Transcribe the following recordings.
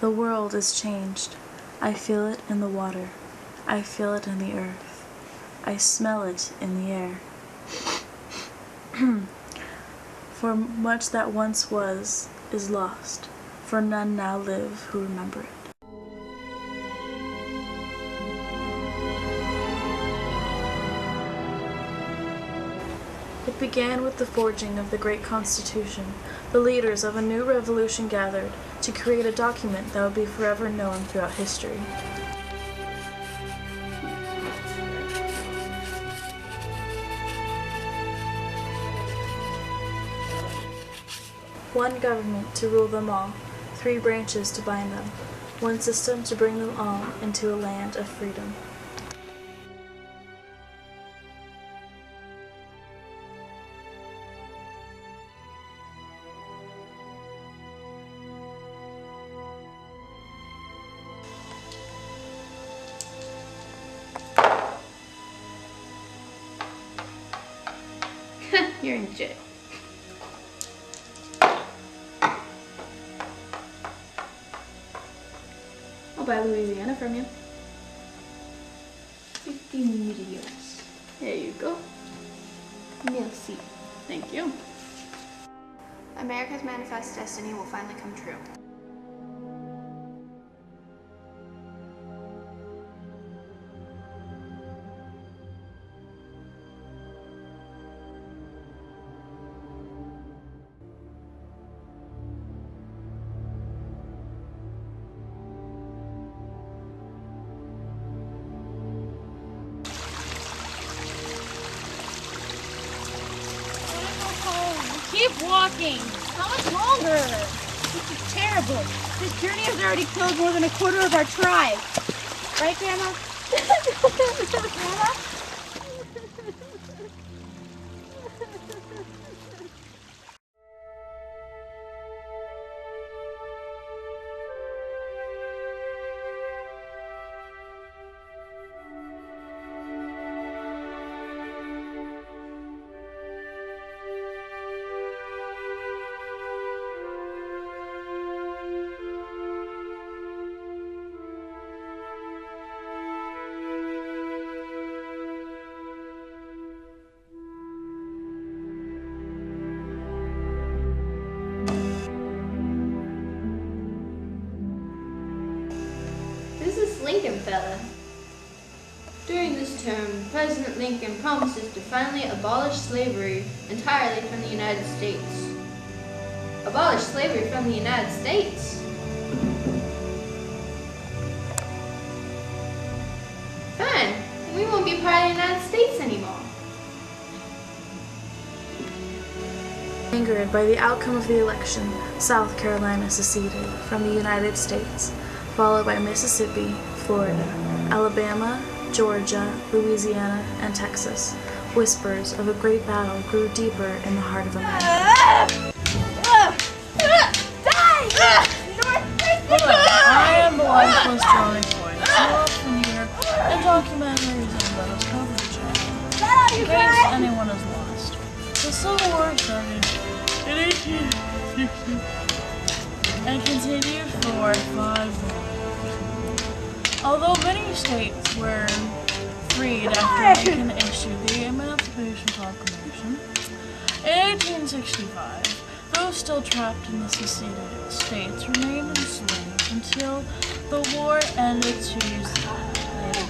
The world is changed. I feel it in the water. I feel it in the earth. I smell it in the air. For much that once was is lost, for none now live who remember it. It began with the forging of the great Constitution. The leaders of a new revolution gathered to create a document that would be forever known throughout history. One government to rule them all, 3 branches to bind them, one system to bring them all into a land of freedom. You're in jail. I'll buy Louisiana from you. 50 millions. There you go. Merci. Thank you. America's manifest destiny will finally come true. Keep walking! How much longer? This is terrible. This journey has already killed more than a quarter of our tribe. Right, Grandma? Grandma? Lincoln fella. During this term, President Lincoln promises to finally abolish slavery entirely from the United States. Abolish slavery from the United States? Fine, we won't be part of the United States anymore. Angered by the outcome of the election, South Carolina seceded from the United States, followed by Mississippi, Florida, Alabama, Georgia, Louisiana, and Texas. Whispers of a great battle grew deeper in the heart of America. I am the lifeless Johnny Boyd, from New York, and documentaries and those coverage. In case anyone is lost, the Civil War started in 1860 and continued for 5 years. Although many states were freed after Lincoln issued the Emancipation Proclamation, in 1865, those still trapped in the seceded states remained enslaved until the war ended 2 years later.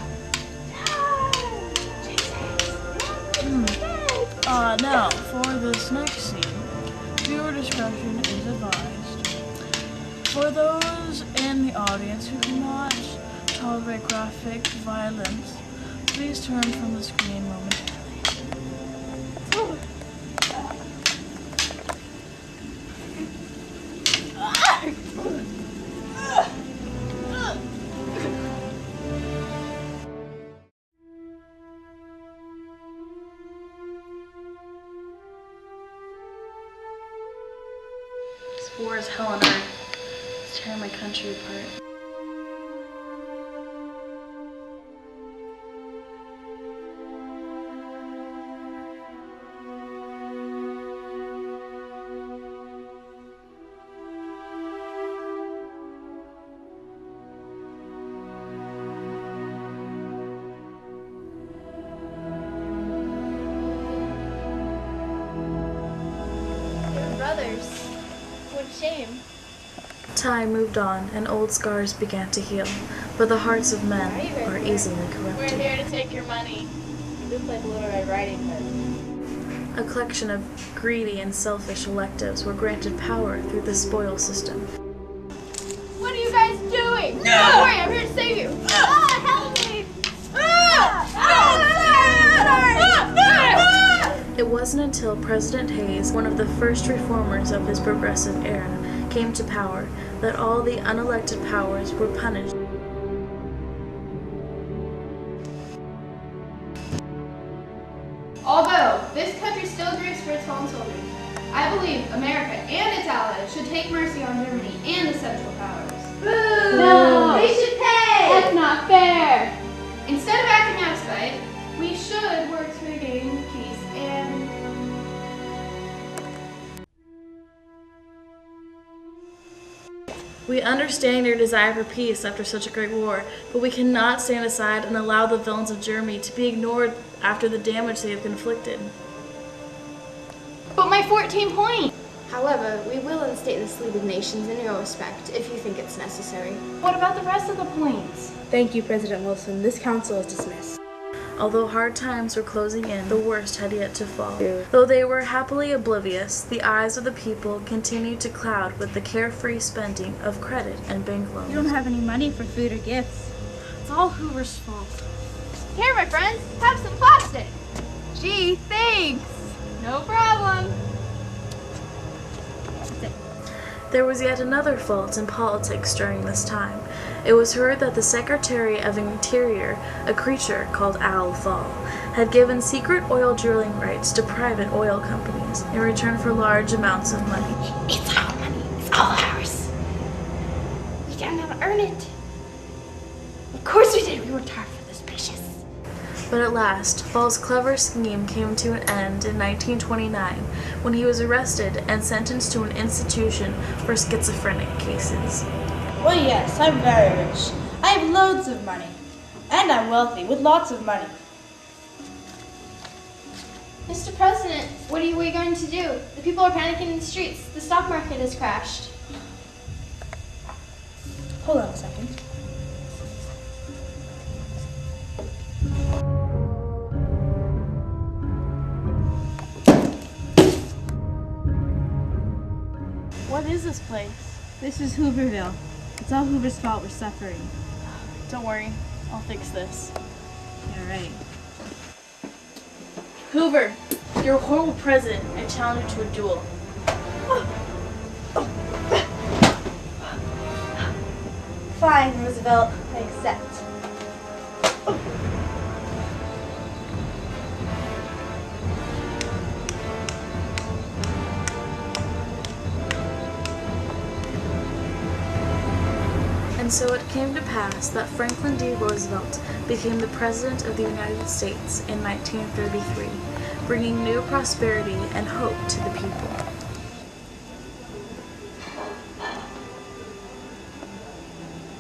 Now, for this next scene, viewer discretion is advised. For those in the audience who cannot tolerate graphic violence, please turn from the screen momentarily. This war is hell on earth. It's tearing my country apart. Time moved on, and old scars began to heal, but the hearts of men are easily corrupted. We're here to take your money. You look like Little Red Riding Hood. A collection of greedy and selfish electives were granted power through the spoil system. What are you guys doing? No! Don't worry, I'm here to save you. Help me! It wasn't until President Hayes, one of the first reformers of his progressive era, came to power that all the unelected powers were punished. Although this country still grieves for its fallen soldiers, I believe America and its allies should take mercy on Germany and the Central Powers. Boo! No! They should pay! That's not fair! Instead of acting out of spite, we should work to regain peace and... We understand your desire for peace after such a great war, but we cannot stand aside and allow the villains of Germany to be ignored after the damage they have inflicted. But my 14 points! However, we will instate this League of Nations in your respect if you think it's necessary. What about the rest of the points? Thank you, President Wilson. This council is dismissed. Although hard times were closing in, the worst had yet to fall. Though they were happily oblivious, the eyes of the people continued to cloud with the carefree spending of credit and bank loans. You don't have any money for food or gifts. It's all Hoover's fault. Here, my friends, have some plastic. Gee, thanks. No problem. There was yet another fault in politics during this time. It was heard that the Secretary of Interior, a creature called Al Thal, had given secret oil drilling rights to private oil companies in return for large amounts of money. It's our money. It's all ours. We didn't have to earn it. Of course we did. We worked hard for this, precious. But at last, Thal's clever scheme came to an end in 1929 when he was arrested and sentenced to an institution for schizophrenic cases. Well, yes, I'm very rich. I have loads of money. And I'm wealthy, with lots of money. Mr. President, what are you going to do? The people are panicking in the streets. The stock market has crashed. Hold on a second. What is this place? This is Hooverville. It's all Hoover's fault we're suffering. Don't worry, I'll fix this. Yeah, right. Hoover, you're a horrible president. I challenge you to a duel. Fine, Roosevelt. I accept. And so it came to pass that Franklin D. Roosevelt became the President of the United States in 1933, bringing new prosperity and hope to the people.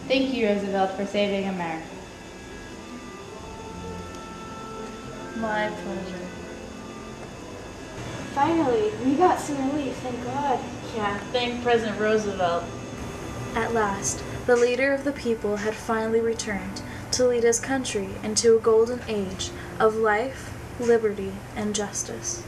Thank you, Roosevelt, for saving America. My pleasure. Finally, we got some relief, thank God. Yeah, thank President Roosevelt. At last, the leader of the people had finally returned to lead his country into a golden age of life, liberty, and justice.